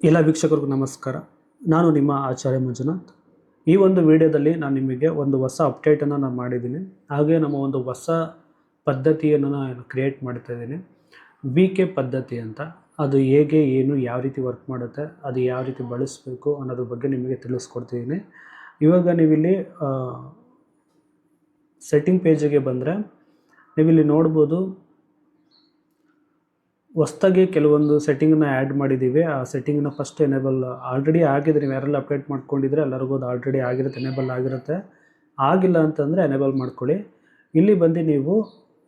ಎಲ್ಲ ವೀಕ್ಷಕರಿಗೂ ನಮಸ್ಕಾರ. ನಾನು ನಿಮ್ಮ ಆಚಾರ್ಯ ಮಂಜುನಾಥ್. ಈ ಒಂದು ವಿಡಿಯೋದಲ್ಲಿ ನಾನು ನಿಮಗೆ ಒಂದು ಹೊಸ ಅಪ್ಡೇಟನ್ನು ನಾನು ಮಾಡಿದ್ದೀನಿ. ಹಾಗೆ ನಮ್ಮ ಒಂದು ಹೊಸ ಪದ್ಧತಿಯನ್ನು ನಾನು ಕ್ರಿಯೇಟ್ ಮಾಡ್ತಾ ಇದ್ದೀನಿ. ಕೆ ಪದ್ಧತಿ ಅಂತ. ಅದು ಹೇಗೆ, ಏನು, ಯಾವ ರೀತಿ ವರ್ಕ್ ಮಾಡುತ್ತೆ, ಅದು ಯಾವ ರೀತಿ ಬಳಸಬೇಕು ಅನ್ನೋದ್ರ ಬಗ್ಗೆ ನಿಮಗೆ ತಿಳಿಸ್ಕೊಡ್ತಿದ್ದೀನಿ. ಇವಾಗ ನೀವಿಲ್ಲಿ ಸೆಟ್ಟಿಂಗ್ ಪೇಜಿಗೆ ಬಂದರೆ ನೀವಿಲ್ಲಿ ನೋಡ್ಬೋದು, ಹೊಸ್ದಾಗಿ ಕೆಲವೊಂದು ಸೆಟ್ಟಿಂಗನ್ನ ಆ್ಯಡ್ ಮಾಡಿದ್ದೀವಿ. ಆ ಸೆಟ್ಟಿಂಗ್ನ ಫಸ್ಟ್ ಎನೇಬಲ್ ಆಲ್ರೆಡಿ ಆಗಿದೆ. ನೀವು ಯಾರೆಲ್ಲ ಅಪ್ಡೇಟ್ ಮಾಡ್ಕೊಂಡಿದ್ರೆ ಎಲ್ಲರಿಗೂ ಅದು ಆಲ್ರೆಡಿ ಆಗಿರುತ್ತೆ, ಎನೇಬಲ್ ಆಗಿರುತ್ತೆ. ಆಗಿಲ್ಲ ಅಂತಂದರೆ ಎನೇಬಲ್ ಮಾಡ್ಕೊಳ್ಳಿ. ಇಲ್ಲಿ ಬಂದು ನೀವು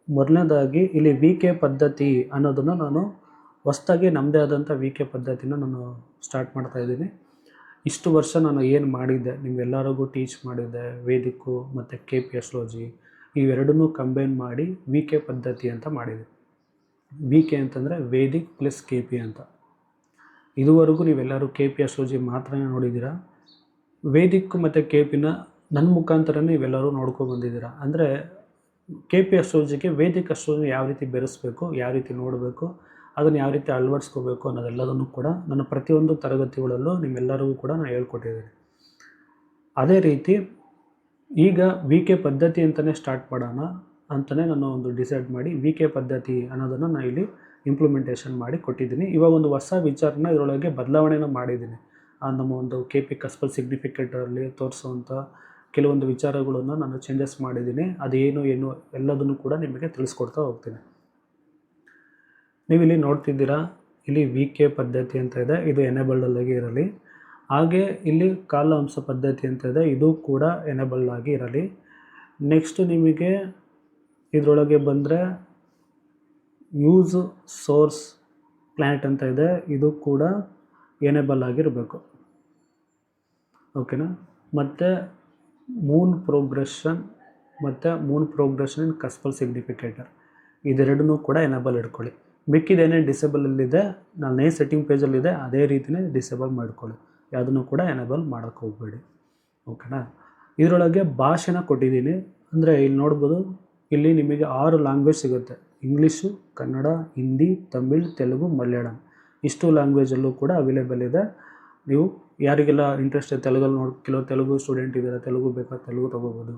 ಮೊದಲನೇದಾಗಿ ಇಲ್ಲಿ ಕೆ ಪದ್ಧತಿ ಅನ್ನೋದನ್ನು ನಾನು ಹೊಸ್ದಾಗಿ ನಮ್ಮದೇ ಆದಂಥ ಕೆ ಪದ್ಧತಿನ ನಾನು ಸ್ಟಾರ್ಟ್ ಮಾಡ್ತಾಯಿದ್ದೀನಿ. ಇಷ್ಟು ವರ್ಷ ನಾನು ಏನು ಮಾಡಿದ್ದೆ ನಿಮ್ಗೆಲ್ಲರಿಗೂ ಟೀಚ್ ಮಾಡಿದ್ದೆ, ವೇದಿಕ್ಕು ಮತ್ತು KP ಅಸ್ಟ್ರಾಲಜಿ ಇವೆರಡನ್ನೂ ಕಂಬೈನ್ ಮಾಡಿ ಕೆ ಪದ್ಧತಿ ಅಂತ ಮಾಡಿದೆ. ಕೆ ಅಂತಂದರೆ ವೇದಿಕ್ ಪ್ಲಸ್ KP ಅಂತ. ಇದುವರೆಗೂ ನೀವೆಲ್ಲರೂ KP ಅಸ್ಟ್ರಾಲಜಿ ಮಾತ್ರ ನೋಡಿದ್ದೀರಾ. ವೇದಿಕ್ ಮತ್ತು KPನ ನನ್ನ ಮುಖಾಂತರನೇ ನೀವೆಲ್ಲರೂ ನೋಡ್ಕೊಂಡು ಬಂದಿದ್ದೀರಾ. ಅಂದರೆ KP ಅಸ್ಟ್ರಾಲಜಿಗೆ ವೇದಿಕ್ ಅಸ್ಟ್ರಾಲಜಿ ಯಾವ ರೀತಿ ಬೆರೆಸಬೇಕು, ಯಾವ ರೀತಿ ನೋಡಬೇಕು, ಅದನ್ನು ಯಾವ ರೀತಿ ಅಳವಡಿಸ್ಕೋಬೇಕು ಅನ್ನೋದೆಲ್ಲದನ್ನು ಕೂಡ ನನ್ನ ಪ್ರತಿಯೊಂದು ತರಗತಿಗಳಲ್ಲೂ ನಿಮ್ಮೆಲ್ಲರಿಗೂ ಕೂಡ ನಾನು ಹೇಳ್ಕೊಟ್ಟಿದ್ದೀನಿ. ಅದೇ ರೀತಿ ಈಗ ಕೆ ಪದ್ಧತಿ ಅಂತಲೇ ಸ್ಟಾರ್ಟ್ ಮಾಡೋಣ ಅಂತಲೇ ನಾನು ಒಂದು ಡಿಸೈಡ್ ಮಾಡಿ ಕೆ ಪದ್ಧತಿ ಅನ್ನೋದನ್ನು ನಾನು ಇಲ್ಲಿ ಇಂಪ್ಲಿಮೆಂಟೇಷನ್ ಮಾಡಿ ಕೊಟ್ಟಿದ್ದೀನಿ. ಇವಾಗ ಒಂದು ಹೊಸ ವಿಚಾರನ ಇದರೊಳಗೆ ಬದಲಾವಣೆನ ಮಾಡಿದ್ದೀನಿ. ನಮ್ಮ ಒಂದು KP ಕಸ್ಪಲ್ ಸಿಗ್ನಿಫಿಕೇಟರಲ್ಲಿ ತೋರಿಸುವಂಥ ಕೆಲವೊಂದು ವಿಚಾರಗಳನ್ನು ನಾನು ಚೇಂಜಸ್ ಮಾಡಿದ್ದೀನಿ. ಅದೇನು ಎಲ್ಲದನ್ನು ಕೂಡ ನಿಮಗೆ ತಿಳಿಸ್ಕೊಡ್ತಾ ಹೋಗ್ತೀನಿ. ನೀವಿಲ್ಲಿ ನೋಡ್ತಿದ್ದೀರಾ, ಇಲ್ಲಿ ಕೆ ಪದ್ಧತಿ ಅಂತ ಇದೆ, ಇದು ಎನೇಬಲ್ಡಲ್ಲಾಗಿ ಇರಲಿ. ಹಾಗೆ ಇಲ್ಲಿ ಕಾಲಾಂಶ ಪದ್ಧತಿ ಅಂತ ಇದೆ, ಇದು ಕೂಡ ಎನೇಬಲ್ಡ್ ಆಗಿ ಇರಲಿ. ನೆಕ್ಸ್ಟ್ ನಿಮಗೆ ಇದರೊಳಗೆ ಬಂದರೆ ಯೂಸ್ ಸೋರ್ಸ್ ಪ್ಲ್ಯಾನೆಟ್ ಅಂತ ಇದೆ, ಇದು ಕೂಡ ಎನೇಬಲ್ ಆಗಿರಬೇಕು. ಓಕೆನಾ. ಮತ್ತು ಮೂನ್ ಪ್ರೋಗ್ರೆಷನ್ ಇನ್ ಕಸ್ಪಲ್ ಸಿಗ್ನಿಫಿಕೇಟರ್ ಇದೆರಡನ್ನೂ ಕೂಡ ಎನೇಬಲ್ ಇಟ್ಕೊಳ್ಳಿ. ಮಿಕ್ಕಿದೇನೇ ಡಿಸೇಬಲಲ್ಲಿದೆ, ನಾನು ಸೆಟ್ಟಿಂಗ್ ಪೇಜಲ್ಲಿದೆ ಅದೇ ರೀತಿಯೇ ಡಿಸೇಬಲ್ ಮಾಡ್ಕೊಳ್ಳಿ. ಯಾವುದನ್ನು ಕೂಡ ಎನೇಬಲ್ ಮಾಡೋಕ್ಕೆ ಹೋಗಬೇಡಿ. ಓಕೆನಾ. ಇದರೊಳಗೆ ಭಾಷೆನ ಕೊಟ್ಟಿದ್ದೀನಿ. ಅಂದರೆ ಇಲ್ಲಿ ನೋಡ್ಬೋದು, ಇಲ್ಲಿ ನಿಮಗೆ 6 ಲ್ಯಾಂಗ್ವೇಜ್ ಸಿಗುತ್ತೆ. ಇಂಗ್ಲೀಷು, ಕನ್ನಡ, ಹಿಂದಿ, ತಮಿಳ್, ತೆಲುಗು, ಮಲಯಾಳಂ ಇಷ್ಟು ಲ್ಯಾಂಗ್ವೇಜಲ್ಲೂ ಕೂಡ ಅವೈಲೇಬಲ್ ಇದೆ. ನೀವು ಯಾರಿಗೆಲ್ಲ ಇಂಟ್ರೆಸ್ಟ್ ತೆಲುಗಲ್ಲಿ ಕೆಲವು ತೆಲುಗು ಸ್ಟೂಡೆಂಟ್ ಇದ್ದಾರೆ, ತೆಲುಗು ಬೇಕಾದ್ರೆ ತೆಲುಗು ತೊಗೋಬೋದು.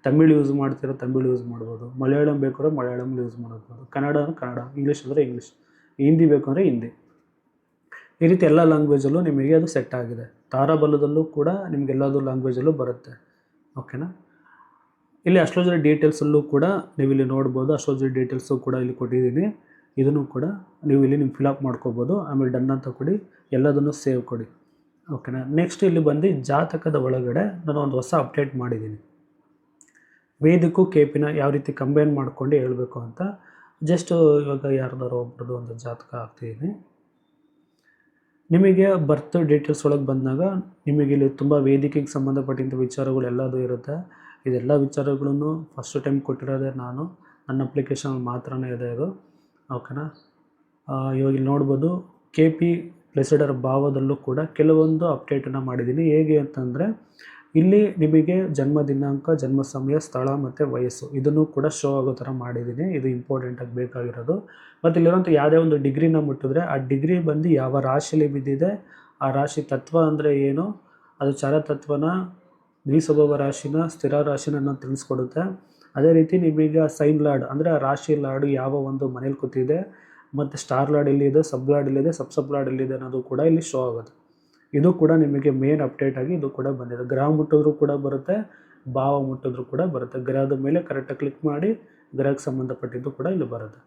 ತಮಿಳ್ ಯೂಸ್ ಮಾಡ್ತೀರಾ, ತಮಿಳ್ ಯೂಸ್ ಮಾಡ್ಬೋದು. ಮಲಯಾಳಂ ಬೇಕಾದ್ರೆ ಮಲಯಾಳಂ ಯೂಸ್ ಮಾಡ್ಬೋದು. ಕನ್ನಡ ಇಂಗ್ಲೀಷ್ ಅಂದರೆ ಇಂಗ್ಲೀಷ್, ಹಿಂದಿ ಬೇಕಂದರೆ ಹಿಂದಿ. ಈ ರೀತಿ ಎಲ್ಲ ಲ್ಯಾಂಗ್ವೇಜಲ್ಲೂ ನಿಮಗೆ ಅದು ಸೆಟ್ ಆಗಿದೆ. ತಾರಾಬಲದಲ್ಲೂ ಕೂಡ ನಿಮಗೆಲ್ಲದು ಲ್ಯಾಂಗ್ವೇಜಲ್ಲೂ ಬರುತ್ತೆ. ಓಕೆನಾ. ಇಲ್ಲಿ ಅಸ್ಟ್ರಾಲಜಿ ಡೀಟೇಲ್ಸಲ್ಲೂ ಕೂಡ ನೀವು ಇಲ್ಲಿ ನೋಡ್ಬೋದು. ಅಸ್ಟ್ರಾಲಜಿ ಡೀಟೇಲ್ಸು ಕೂಡ ಇಲ್ಲಿ ಕೊಟ್ಟಿದ್ದೀನಿ. ಇದನ್ನು ಕೂಡ ನೀವು ಇಲ್ಲಿ ಫಿಲಪ್ ಮಾಡ್ಕೋಬೋದು. ಆಮೇಲೆ ಡನ್ ಅಂತ ಕೊಡಿ, ಎಲ್ಲದನ್ನು ಸೇವ್ ಕೊಡಿ. ಓಕೆನಾ. ನೆಕ್ಸ್ಟ್ ಇಲ್ಲಿ ಬಂದು ಜಾತಕದ ಒಳಗಡೆ ನಾನು ಒಂದು ಹೊಸ ಅಪ್ಡೇಟ್ ಮಾಡಿದ್ದೀನಿ. ವೇದಿಕ್ಕು KPನ ಯಾವ ರೀತಿ ಕಂಬೈನ್ ಮಾಡ್ಕೊಂಡು ಹೇಳಬೇಕು ಅಂತ. ಜಸ್ಟ್ ಇವಾಗ ಯಾರ್ದಾರು ಒಬ್ರದ್ದು ಒಂದು ಜಾತಕ ಹಾಕ್ತಿದ್ದೀನಿ. ನಿಮಗೆ ಬರ್ತ್ ಡೀಟೇಲ್ಸ್ ಒಳಗೆ ಬಂದಾಗ ನಿಮಗೆ ಇಲ್ಲಿ ತುಂಬ ವೇದಿಕೆಗೆ ಸಂಬಂಧಪಟ್ಟಂಥ ವಿಚಾರಗಳು ಎಲ್ಲದೂ ಇರುತ್ತೆ. ಇದೆಲ್ಲ ವಿಚಾರಗಳನ್ನು ಫಸ್ಟ್ ಟೈಮ್ ಕೊಟ್ಟಿರೋದೇ ನಾನು, ನನ್ನ ಅಪ್ಲಿಕೇಶನಲ್ಲಿ ಮಾತ್ರನೇ ಇದೆ ಇದು. ಓಕೆನಾ. ಇವಾಗ ಇಲ್ಲಿ ನೋಡ್ಬೋದು, KP ಪ್ಲೆಸಿಡರ್ ಭಾವದಲ್ಲೂ ಕೂಡ ಕೆಲವೊಂದು ಅಪ್ಡೇಟನ್ನು ಮಾಡಿದ್ದೀನಿ. ಹೇಗೆ ಅಂತಂದರೆ ಇಲ್ಲಿ ನಿಮಗೆ ಜನ್ಮ ದಿನಾಂಕ, ಜನ್ಮ ಸಮಯ, ಸ್ಥಳ ಮತ್ತು ವಯಸ್ಸು ಇದನ್ನು ಕೂಡ ಶೋ ಆಗೋ ಥರ ಮಾಡಿದ್ದೀನಿ. ಇದು ಇಂಪಾರ್ಟೆಂಟಾಗಿ ಬೇಕಾಗಿರೋದು. ಮತ್ತು ಇಲ್ಲಿರೋಂಥ ಯಾವುದೇ ಒಂದು ಡಿಗ್ರಿನ ಮುಟ್ಟಿದ್ರೆ ಆ ಡಿಗ್ರಿ ಬಂದು ಯಾವ ರಾಶಿಯಲ್ಲಿ ಬಿದ್ದಿದೆ, ಆ ರಾಶಿ ತತ್ವ ಅಂದರೆ ಏನು, ಅದು ಚರತತ್ವನ, ದ್ವಿಸ್ವಭಾವ ರಾಶಿನ, ಸ್ಥಿರ ರಾಶಿನ ತಿಳಿಸ್ಕೊಡುತ್ತೆ. ಅದೇ ರೀತಿ ನಿಮಗೆ ಸೈನ್ ಲಾರ್ಡ್ ಅಂದರೆ ಆ ರಾಶಿ ಲಾರ್ಡ್ ಯಾವ ಒಂದು ಮನೇಲಿ ಕೂತಿದೆ, ಮತ್ತು ಸ್ಟಾರ್ ಲಾರ್ಡ್ ಎಲ್ಲಿದೆ, ಸಬ್ ಲಾರ್ಡ್ ಎಲ್ಲಿದೆ, ಸಬ್ ಲಾರ್ಡ್ ಎಲ್ಲಿದೆ ಅನ್ನೋದು ಕೂಡ ಇಲ್ಲಿ ಶೋ ಆಗುತ್ತೆ. ಇದು ಕೂಡ ನಿಮಗೆ ಮೇನ್ ಅಪ್ಡೇಟ್ ಆಗಿ ಇದು ಕೂಡ ಬಂದಿದೆ. ಗ್ರಹ ಮುಟ್ಟಿದ್ರೂ ಕೂಡ ಬರುತ್ತೆ, ಭಾವ ಮುಟ್ಟಿದ್ರೂ ಕೂಡ ಬರುತ್ತೆ. ಗ್ರಹದ ಮೇಲೆ ಕರೆಕ್ಟಾಗಿ ಕ್ಲಿಕ್ ಮಾಡಿ ಗ್ರಹಕ್ಕೆ ಸಂಬಂಧಪಟ್ಟಿದ್ದು ಕೂಡ ಇಲ್ಲಿ ಬರುತ್ತೆ.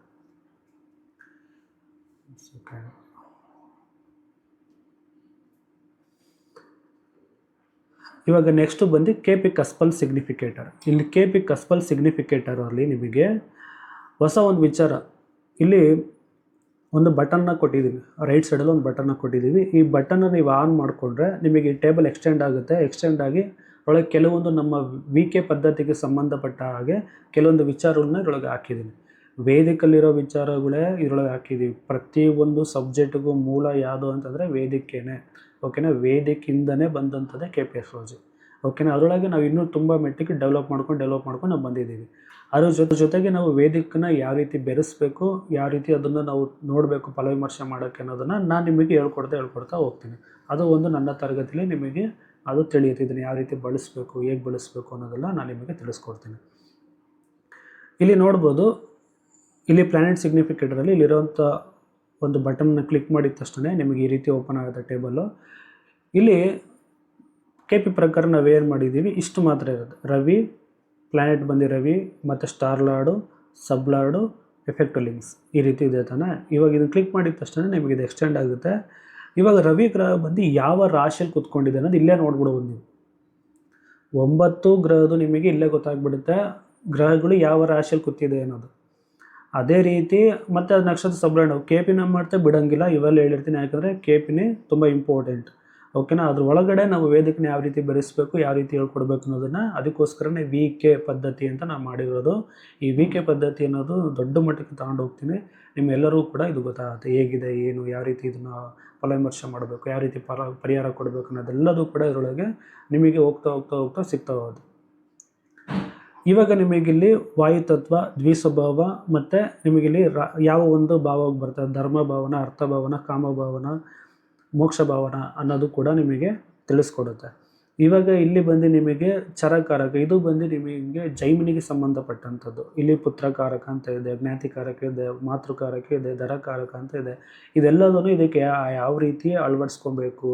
ಇವಾಗ ನೆಕ್ಸ್ಟು ಬಂದು KP ಕಸ್ಪಲ್ ಸಿಗ್ನಿಫಿಕೇಟರ್. ಇಲ್ಲಿ KP ಕಸ್ಪಲ್ ಸಿಗ್ನಿಫಿಕೇಟರಲ್ಲಿ ನಿಮಗೆ ಹೊಸ ಒಂದು ವಿಚಾರ, ಇಲ್ಲಿ ಒಂದು ಬಟನ್ನ ಕೊಟ್ಟಿದ್ದೀವಿ. ರೈಟ್ ಸೈಡಲ್ಲಿ ಒಂದು ಬಟನ್ನ ಕೊಟ್ಟಿದ್ದೀವಿ. ಈ ಬಟನ್ನ ನೀವು ಆನ್ ಮಾಡಿಕೊಂಡ್ರೆ ನಿಮಗೆ ಈ ಟೇಬಲ್ ಎಕ್ಸ್ಟೆಂಡ್ ಆಗುತ್ತೆ. ಎಕ್ಸ್ಟೆಂಡ್ ಆಗಿ ಒಳಗೆ ಕೆಲವೊಂದು ನಮ್ಮ ಕೆ ಪದ್ಧತಿಗೆ ಸಂಬಂಧಪಟ್ಟ ಹಾಗೆ ಕೆಲವೊಂದು ವಿಚಾರಗಳನ್ನ ಇದರೊಳಗೆ ಹಾಕಿದ್ದೀನಿ. ವೇದಿಕಲ್ಲಿರೋ ವಿಚಾರಗಳೇ ಇದರೊಳಗೆ ಹಾಕಿದ್ದೀವಿ. ಪ್ರತಿಯೊಂದು ಸಬ್ಜೆಕ್ಟಿಗೂ ಮೂಲ ಯಾವುದು ಅಂತಂದರೆ ವೇದಿಕೇನೆ. ಓಕೆನಾ. ವೇದಿಕಿಂದನೇ ಬಂದಂಥದ್ದೇ KP ಅಸ್ಟ್ರಾಲಜಿ. ಓಕೆನಾ. ಅದರೊಳಗೆ ನಾವು ಇನ್ನೂ ತುಂಬ ಮೆಟ್ಟಿಗೆ ಡೆವಲಪ್ ಮಾಡ್ಕೊಂಡು ನಾವು ಬಂದಿದ್ದೀವಿ. ಅದ್ರ ಜೊತೆಗೆ ನಾವು ವೇದಿಕನ್ನ ಯಾವ ರೀತಿ ಬೆರೆಸಬೇಕು, ಯಾವ ರೀತಿ ಅದನ್ನು ನಾವು ನೋಡಬೇಕು ಫಲವಿಮರ್ಶೆ ಮಾಡೋಕ್ಕೆ ಅನ್ನೋದನ್ನು ನಾನು ನಿಮಗೆ ಹೇಳ್ಕೊಡ್ತಾ ಹೋಗ್ತೀನಿ. ಅದು ಒಂದು ನನ್ನ ತರಗತಿಯಲ್ಲಿ ನಿಮಗೆ ಅದು ತಿಳಿಯುತ್ತೆ. ಇದನ್ನು ಯಾವ ರೀತಿ ಬಳಸಬೇಕು, ಹೇಗೆ ಬಳಸಬೇಕು ಅನ್ನೋದೆಲ್ಲ ನಾನು ನಿಮಗೆ ತಿಳಿಸ್ಕೊಡ್ತೀನಿ. ಇಲ್ಲಿ ನೋಡ್ಬೋದು, ಇಲ್ಲಿ ಪ್ಲ್ಯಾನೆಟ್ ಸಿಗ್ನಿಫಿಕೇಟರಲ್ಲಿ ಇಲ್ಲಿರೋಂಥ ಒಂದು ಬಟನ್ನ ಕ್ಲಿಕ್ ಮಾಡಿದ ತಕ್ಷಣ ನಿಮಗೆ ಈ ರೀತಿ ಓಪನ್ ಆಗುತ್ತೆ ಟೇಬಲ್ಲು. ಇಲ್ಲಿ KP ಪ್ರಕಾರ ನಾವೇನು ಮಾಡಿದ್ದೀವಿ ಇಷ್ಟು ಮಾತ್ರ ಇರುತ್ತೆ. ರವಿ, ಪ್ಲ್ಯಾನೆಟ್ ಬಂದು ರವಿ, ಮತ್ತು ಸ್ಟಾರ್ ಲಾರ್ಡು, ಸಬ್ ಲಾರ್ಡು, ಎಫೆಕ್ಟ್ ಲಿಂಕ್ಸ್ ಈ ರೀತಿ ಇದೆ ತಾನೆ. ಇವಾಗ ಇದನ್ನು ಕ್ಲಿಕ್ ಮಾಡಿದ ತಕ್ಷಣ ನಿಮಗೆ ಇದು ಎಕ್ಸ್ಟೆಂಡ್ ಆಗುತ್ತೆ. ಇವಾಗ ರವಿ ಗ್ರಹ ಬಂದು ಯಾವ ರಾಶಿಯಲ್ಲಿ ಕೂತ್ಕೊಂಡಿದೆ ಅನ್ನೋದು ಇಲ್ಲೇ ನೋಡ್ಬಿಡ್ಬೋದು ನೀವು. 9 ಗ್ರಹದ್ದು ನಿಮಗೆ ಇಲ್ಲೇ ಗೊತ್ತಾಗ್ಬಿಡುತ್ತೆ, ಗ್ರಹಗಳು ಯಾವ ರಾಶಿಯಲ್ಲಿ ಕೂತಿದೆ ಅನ್ನೋದು. ಅದೇ ರೀತಿ ಮತ್ತು ಅದು ನಕ್ಷತ್ರ ಸಬ್ಲಾಂಡ್ KP ಮಾಡ್ತಾ ಬಿಡೋಂಗಿಲ್ಲ, ಇವೆಲ್ಲ ಹೇಳಿರ್ತೀನಿ. ಯಾಕಂದರೆ KPನೇ ತುಂಬ ಇಂಪಾರ್ಟೆಂಟ್. ಓಕೆನಾ. ಅದ್ರ ಒಳಗಡೆ ನಾವು ವೇದಿಕನ್ನ ಯಾವ ರೀತಿ ಬೆರೆಸಬೇಕು, ಯಾವ ರೀತಿ ಹೇಳ್ಕೊಡ್ಬೇಕು ಅನ್ನೋದನ್ನು, ಅದಕ್ಕೋಸ್ಕರನೇ VK ಪದ್ಧತಿ ಅಂತ ನಾನು ಮಾಡಿರೋದು. ಈ VK ಪದ್ಧತಿ ಅನ್ನೋದು ದೊಡ್ಡ ಮಟ್ಟಕ್ಕೆ ತಗೊಂಡು ಹೋಗ್ತೀನಿ. ನಿಮ್ಮೆಲ್ಲರಿಗೂ ಕೂಡ ಇದು ಗೊತ್ತಾಗುತ್ತೆ, ಹೇಗಿದೆ ಏನು, ಯಾವ ರೀತಿ ಇದನ್ನು ಫಲವಿಮರ್ಶೆ ಮಾಡಬೇಕು, ಯಾವ ರೀತಿ ಪರಿಹಾರ ಕೊಡಬೇಕು ಅನ್ನೋದೆಲ್ಲದೂ ಕೂಡ ಇದರೊಳಗೆ ನಿಮಗೆ ಹೋಗ್ತಾ ಸಿಗ್ತಾ ಹೋಗೋದು. ಇವಾಗ ನಿಮಗಿಲ್ಲಿ ವಾಯುತತ್ವ, ದ್ವಿಸ್ವಭಾವ ಮತ್ತು ನಿಮಗಿಲ್ಲಿ ಯಾವ ಒಂದು ಭಾವಕ್ಕೆ ಬರ್ತದೆ, ಧರ್ಮ ಭಾವನ, ಅರ್ಥ ಭಾವನ, ಕಾಮ ಭಾವನ, ಮೋಕ್ಷ ಭಾವನ ಅನ್ನೋದು ಕೂಡ ನಿಮಗೆ ತಿಳಿಸ್ಕೊಡುತ್ತೆ. ಇವಾಗ ಇಲ್ಲಿ ಬಂದು ನಿಮಗೆ ಚರಕಾರಕ, ಇದು ಬಂದು ನಿಮಗೆ ಜೈಮಿನಿಗೆ ಸಂಬಂಧಪಟ್ಟಂಥದ್ದು. ಇಲ್ಲಿ ಪುತ್ರಕಾರಕ ಅಂತ ಇದೆ, ಜ್ಞಾತಿಕಾರಕ ಇದೆ, ಮಾತೃಕಾರಕ ಇದೆ, ದರಕಾರಕ ಅಂತ ಇದೆ. ಇದೆಲ್ಲದನ್ನು ಇದಕ್ಕೆ ಯಾವ ರೀತಿ ಅಳವಡಿಸ್ಕೊಬೇಕು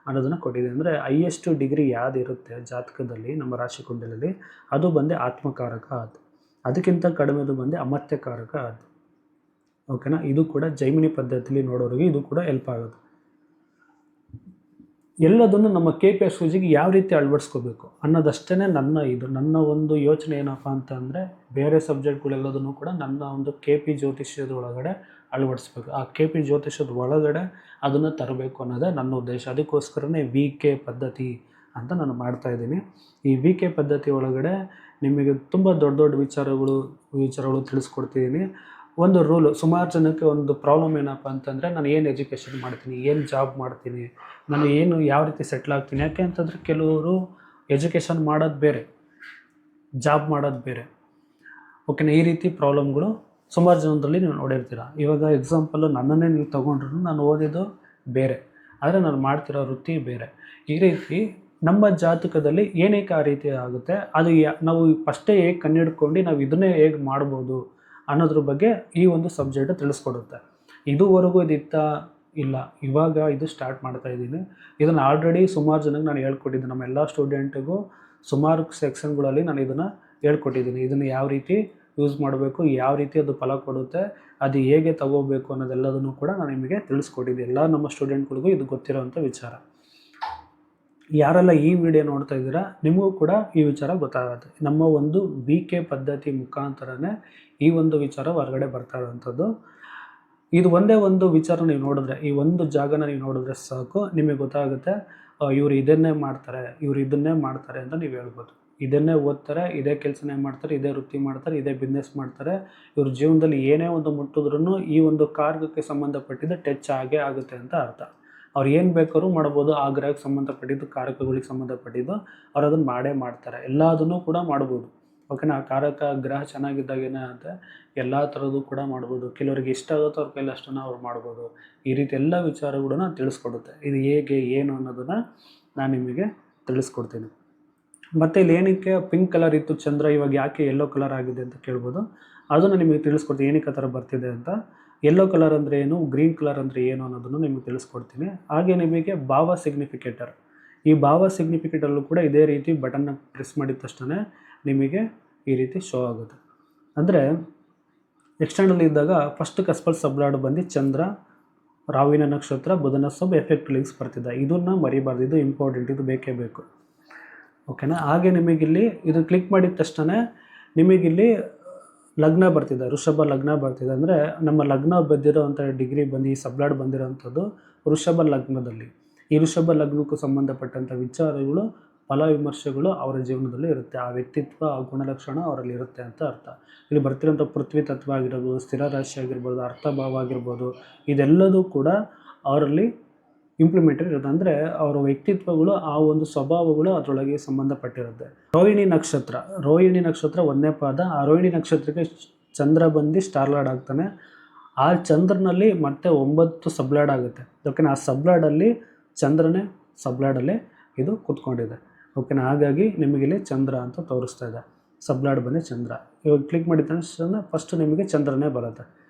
ಅನ್ನೋದನ್ನು ಕೊಟ್ಟಿದೆ. ಅಂದರೆ ಹೈಯೆಸ್ಟ್ ಡಿಗ್ರಿ ಯಾವುದಿರುತ್ತೆ ಜಾತಕದಲ್ಲಿ ನಮ್ಮ ರಾಶಿ ಕುಂಡಲಲ್ಲಿ, ಅದು ಬಂದು ಆತ್ಮಕಾರಕ ಅದು. ಅದಕ್ಕಿಂತ ಕಡಿಮೆದು ಬಂದು ಅಮರ್ತ್ಯಕಾರಕ ಅದು. ಓಕೆನಾ. ಇದು ಕೂಡ ಜೈಮಿನಿ ಪದ್ಧತಿಯಲ್ಲಿ ನೋಡೋರಿಗೆ ಇದು ಕೂಡ ಹೆಲ್ಪ್ ಆಗುತ್ತೆ. ಎಲ್ಲದನ್ನು ನಮ್ಮ KP ಅಸ್ಟ್ರಾಲಜಿಗೆ ಯಾವ ರೀತಿ ಅಳವಡಿಸ್ಕೋಬೇಕು ಅನ್ನೋದಷ್ಟೇ ನನ್ನ ಒಂದು ಯೋಚನೆ ಏನಪ್ಪ ಅಂತಂದರೆ, ಬೇರೆ ಸಬ್ಜೆಕ್ಟ್ಗಳೆಲ್ಲದನ್ನು ಕೂಡ ನನ್ನ ಒಂದು KP ಜ್ಯೋತಿಷ್ಯದ ಒಳಗಡೆ ಅಳವಡಿಸ್ಬೇಕು. ಆ KP ಜ್ಯೋತಿಷ್ಯದ ಒಳಗಡೆ ಅದನ್ನು ತರಬೇಕು ಅನ್ನೋದೇ ನನ್ನ ಉದ್ದೇಶ. ಅದಕ್ಕೋಸ್ಕರನೇ VK ಪದ್ಧತಿ ಅಂತ ನಾನು ಮಾಡ್ತಾಯಿದ್ದೀನಿ. ಈ VK ಪದ್ಧತಿ ಒಳಗಡೆ ನಿಮಗೆ ತುಂಬ ದೊಡ್ಡ ವಿಚಾರಗಳು ತಿಳಿಸ್ಕೊಡ್ತಿದ್ದೀನಿ. ಒಂದು ರೂಲು, ಸುಮಾರು ಜನಕ್ಕೆ ಒಂದು ಪ್ರಾಬ್ಲಮ್ ಏನಪ್ಪ ಅಂತಂದರೆ, ನಾನು ಏನು ಎಜುಕೇಷನ್ ಮಾಡ್ತೀನಿ, ಏನು ಜಾಬ್ ಮಾಡ್ತೀನಿ, ನಾನು ಯಾವ ರೀತಿ ಸೆಟ್ಲ್ ಆಗ್ತೀನಿ. ಯಾಕೆ ಅಂತಂದರೆ ಕೆಲವರು ಎಜುಕೇಷನ್ ಮಾಡೋದು ಬೇರೆ, ಜಾಬ್ ಮಾಡೋದು ಬೇರೆ. ಓಕೆನಾ. ಈ ರೀತಿ ಪ್ರಾಬ್ಲಮ್ಗಳು ಸುಮಾರು ಜನದಲ್ಲಿ ನೀವು ನೋಡಿರ್ತೀರ. ಇವಾಗ ಎಕ್ಸಾಂಪಲ್ಲು ನನ್ನನ್ನೇ ನೀವು ತೊಗೊಂಡ್ರು, ನಾನು ಓದಿದ್ದು ಬೇರೆ, ಆದರೆ ನಾನು ಮಾಡ್ತಿರೋ ವೃತ್ತಿ ಬೇರೆ. ಈ ರೀತಿ ನಮ್ಮ ಜಾತಕದಲ್ಲಿ ಏನಕ್ಕೆ ಆ ರೀತಿ ಆಗುತ್ತೆ, ಅದು ನಾವು ಫಸ್ಟೇ ಹೇಗೆ ಕಂಡುಹಿಡ್ಕೊಂಡು ನಾವು ಇದನ್ನೇ ಹೇಗೆ ಮಾಡ್ಬೋದು ಅನ್ನೋದ್ರ ಬಗ್ಗೆ ಈ ಒಂದು ಸಬ್ಜೆಕ್ಟ್ ತಿಳಿಸ್ಕೊಡುತ್ತೆ. ಇದುವರೆಗೂ ಇಲ್ಲ, ಇವಾಗ ಇದು ಸ್ಟಾರ್ಟ್ ಮಾಡ್ತಾಯಿದ್ದೀನಿ. ಇದನ್ನು ಆಲ್ರೆಡಿ ಸುಮಾರು ಜನಕ್ಕೆ ನಾನು ಹೇಳ್ಕೊಟ್ಟಿದ್ದೀನಿ. ನಮ್ಮ ಎಲ್ಲ ಸ್ಟೂಡೆಂಟಿಗೂ ಸುಮಾರು ಸೆಕ್ಷನ್ಗಳಲ್ಲಿ ನಾನು ಇದನ್ನು ಹೇಳ್ಕೊಟ್ಟಿದ್ದೀನಿ. ಇದನ್ನು ಯಾವ ರೀತಿ ಯೂಸ್ ಮಾಡಬೇಕು, ಯಾವ ರೀತಿ ಅದು ಫಲ ಕೊಡುತ್ತೆ, ಅದು ಹೇಗೆ ತಗೋಬೇಕು ಅನ್ನೋದೆಲ್ಲದನ್ನು ಕೂಡ ನಾನು ನಿಮಗೆ ತಿಳಿಸ್ಕೊಟ್ಟಿದ್ದೀನಿ. ಎಲ್ಲ ನಮ್ಮ ಸ್ಟೂಡೆಂಟ್ಗಳಿಗೂ ಇದು ಗೊತ್ತಿರೋವಂಥ ವಿಚಾರ. ಯಾರೆಲ್ಲ ಈ ವಿಡಿಯೋ ನೋಡ್ತಾ ಇದ್ದೀರಾ, ನಿಮಗೂ ಕೂಡ ಈ ವಿಚಾರ ಗೊತ್ತಾಗುತ್ತೆ. ನಮ್ಮ ಒಂದು VK ಪದ್ಧತಿ ಮುಖಾಂತರನೇ ಈ ಒಂದು ವಿಚಾರ ಹೊರಗಡೆ ಬರ್ತಾ ಇರೋವಂಥದ್ದು. ಇದು ಒಂದೇ ಒಂದು ವಿಚಾರ ನೀವು ನೋಡಿದ್ರೆ, ಈ ಒಂದು ಜಾಗನ ನೀವು ನೋಡಿದ್ರೆ ಸಾಕು, ನಿಮಗೆ ಗೊತ್ತಾಗುತ್ತೆ ಇವರು ಇದನ್ನೇ ಮಾಡ್ತಾರೆ ಅಂತ ನೀವು ಹೇಳ್ಬೋದು. ಇದನ್ನೇ ಓದ್ತಾರೆ, ಇದೇ ಕೆಲಸನೇ ಮಾಡ್ತಾರೆ, ಇದೇ ವೃತ್ತಿ ಮಾಡ್ತಾರೆ, ಇದೇ ಬಿಸ್ನೆಸ್ ಮಾಡ್ತಾರೆ. ಇವ್ರ ಜೀವನದಲ್ಲಿ ಏನೇ ಒಂದು ಮುಟ್ಟಿದ್ರೂ ಈ ಒಂದು ಕಾರ್ಯಕ್ಕೆ ಸಂಬಂಧಪಟ್ಟಿದ್ದು ಟಚ್ ಆಗೇ ಆಗುತ್ತೆ ಅಂತ ಅರ್ಥ. ಅವ್ರು ಏನು ಬೇಕಾದ್ರೂ ಮಾಡ್ಬೋದು. ಆ ಗ್ರಹಕ್ಕೆ ಸಂಬಂಧಪಟ್ಟಿದ್ದು, ಕಾರಕಗಳಿಗೆ ಸಂಬಂಧಪಟ್ಟಿದ್ದು ಅವ್ರು ಅದನ್ನು ಮಾಡ್ತಾರೆ. ಎಲ್ಲದನ್ನೂ ಕೂಡ ಮಾಡ್ಬೋದು. ಓಕೆನಾ. ಆ ಕಾರಕ ಗ್ರಹ ಚೆನ್ನಾಗಿದ್ದಾಗ ಏನಾಗುತ್ತೆ, ಎಲ್ಲ ಥರದ್ದು ಕೂಡ ಮಾಡ್ಬೋದು. ಕೆಲವರಿಗೆ ಇಷ್ಟ ಆಗುತ್ತೋ ಅವ್ರ ಕೈಲಿ ಅಷ್ಟನ್ನು ಅವ್ರು ಮಾಡ್ಬೋದು. ಈ ರೀತಿ ಎಲ್ಲ ವಿಚಾರಗಳನ್ನ ತಿಳಿಸ್ಕೊಡುತ್ತೆ. ಇದು ಹೇಗೆ ಏನು ಅನ್ನೋದನ್ನು ನಾನು ನಿಮಗೆ ತಿಳಿಸ್ಕೊಡ್ತೀನಿ. ಮತ್ತು ಇಲ್ಲಿ ಏನಕ್ಕೆ ಪಿಂಕ್ ಕಲರ್ ಇತ್ತು ಚಂದ್ರ, ಇವಾಗ ಯಾಕೆ ಯೆಲ್ಲೋ ಕಲರ್ ಆಗಿದೆ ಅಂತ ಕೇಳ್ಬೋದು. ಅದನ್ನು ನಿಮಗೆ ತಿಳಿಸ್ಕೊಡ್ತೀನಿ, ಏನಕ್ಕೆ ಆ ಥರ ಬರ್ತಿದೆ ಅಂತ. ಯೆಲ್ಲೋ ಕಲರ್ ಅಂದರೆ ಏನು, ಗ್ರೀನ್ ಕಲರ್ ಅಂದರೆ ಏನು ಅನ್ನೋದನ್ನು ನಿಮಗೆ ತಿಳಿಸ್ಕೊಡ್ತೀನಿ. ಹಾಗೆ ನಿಮಗೆ ಭಾವ ಸಿಗ್ನಿಫಿಕೇಟರ್, ಈ ಭಾವ ಸಿಗ್ನಿಫಿಕೇಟರ್ಲ್ಲೂ ಕೂಡ ಇದೇ ರೀತಿ ಬಟನ್ನ ಪ್ರೆಸ್ ಮಾಡಿದ ತಕ್ಷಣ ನಿಮಗೆ ಈ ರೀತಿ ಶೋ ಆಗುತ್ತೆ. ಅಂದರೆ ಎಕ್ಸ್ಟರ್ನಲ್ ಇದ್ದಾಗ ಫಸ್ಟ್ ಕಸ್ಪಲ್ ಸಬ್ಲಾಡ್ ಬಂದು ಚಂದ್ರ, ರಾವಿನ ನಕ್ಷತ್ರ, ಬುಧನ ಸಬ್, ಎಫೆಕ್ಟ್ ಲಿಂಕ್ಸ್ ಬರ್ತಿದ್ದ. ಇದನ್ನು ಮರಿಬಾರ್ದು, ಇದು ಇಂಪಾರ್ಟೆಂಟ್, ಇದು ಬೇಕೇ ಬೇಕು. ಓಕೆನಾ. ಹಾಗೆ ನಿಮಗಿಲ್ಲಿ ಇದು ಕ್ಲಿಕ್ ಮಾಡಿದ ತಕ್ಷಣ ನಿಮಗಿಲ್ಲಿ ಲಗ್ನ ಬರ್ತಿದೆ, ವೃಷಭ ಲಗ್ನ ಬರ್ತಿದೆ. ಅಂದರೆ ನಮ್ಮ ಲಗ್ನ ಬಂದಿರೋವಂಥ ಡಿಗ್ರಿ ಬಂದು ಈ ಸಬ್ಲಾಡ್ ಬಂದಿರೋವಂಥದ್ದು ವೃಷಭ ಲಗ್ನದಲ್ಲಿ. ಈ ವೃಷಭ ಲಗ್ನಕ್ಕೂ ಸಂಬಂಧಪಟ್ಟಂಥ ವಿಚಾರಗಳು, ಫಲ ವಿಮರ್ಶೆಗಳು ಅವರ ಜೀವನದಲ್ಲಿ ಇರುತ್ತೆ. ಆ ವ್ಯಕ್ತಿತ್ವ, ಆ ಗುಣಲಕ್ಷಣ ಅವರಲ್ಲಿ ಇರುತ್ತೆ ಅಂತ ಅರ್ಥ. ಇಲ್ಲಿ ಬರ್ತಿರೋಂಥ ಪೃಥ್ವಿ ತತ್ವ ಆಗಿರ್ಬೋದು, ಸ್ಥಿರ ರಾಶಿ ಆಗಿರ್ಬೋದು, ಅರ್ಥಭಾವ ಆಗಿರ್ಬೋದು, ಇದೆಲ್ಲದೂ ಕೂಡ ಅವರಲ್ಲಿ ಇಂಪ್ಲಿಮೆಂಟೆಡ್ ಇರುತ್ತೆ. ಅಂದರೆ ಅವರ ವ್ಯಕ್ತಿತ್ವಗಳು, ಆ ಒಂದು ಸ್ವಭಾವಗಳು ಅದರೊಳಗೆ ಸಂಬಂಧಪಟ್ಟಿರುತ್ತೆ. ರೋಹಿಣಿ ನಕ್ಷತ್ರ ಒಂದನೇ ಪಾದ. ಆ ರೋಹಿಣಿ ನಕ್ಷತ್ರಕ್ಕೆ ಚಂದ್ರ ಬಂದು ಸ್ಟಾರ್ಲಾರ್ಡ್ ಆಗ್ತಾನೆ. ಆ ಚಂದ್ರನಲ್ಲಿ ಮತ್ತೆ 9 ಸಬ್ಲಾರ್ಡ್ ಆಗುತ್ತೆ. ಓಕೆನಾ, ಆ ಸಬ್ಲಾರ್ಡಲ್ಲಿ ಚಂದ್ರನೇ ಸಬ್ಲಾರ್ಡಲ್ಲೇ ಇದು ಕೂತ್ಕೊಂಡಿದೆ. ಓಕೆನಾ, ಹಾಗಾಗಿ ನಿಮಗಿಲ್ಲಿ ಚಂದ್ರ ಅಂತ ತೋರಿಸ್ತಾ ಇದೆ. ಸಬ್ಲಾರ್ಡ್ ಬಂದು ಚಂದ್ರ. ಇವಾಗ ಕ್ಲಿಕ್ ಮಾಡಿದ ತಕ್ಷಣ ಫಸ್ಟ್ ನಿಮಗೆ ಚಂದ್ರನೇ ಬರುತ್ತೆ.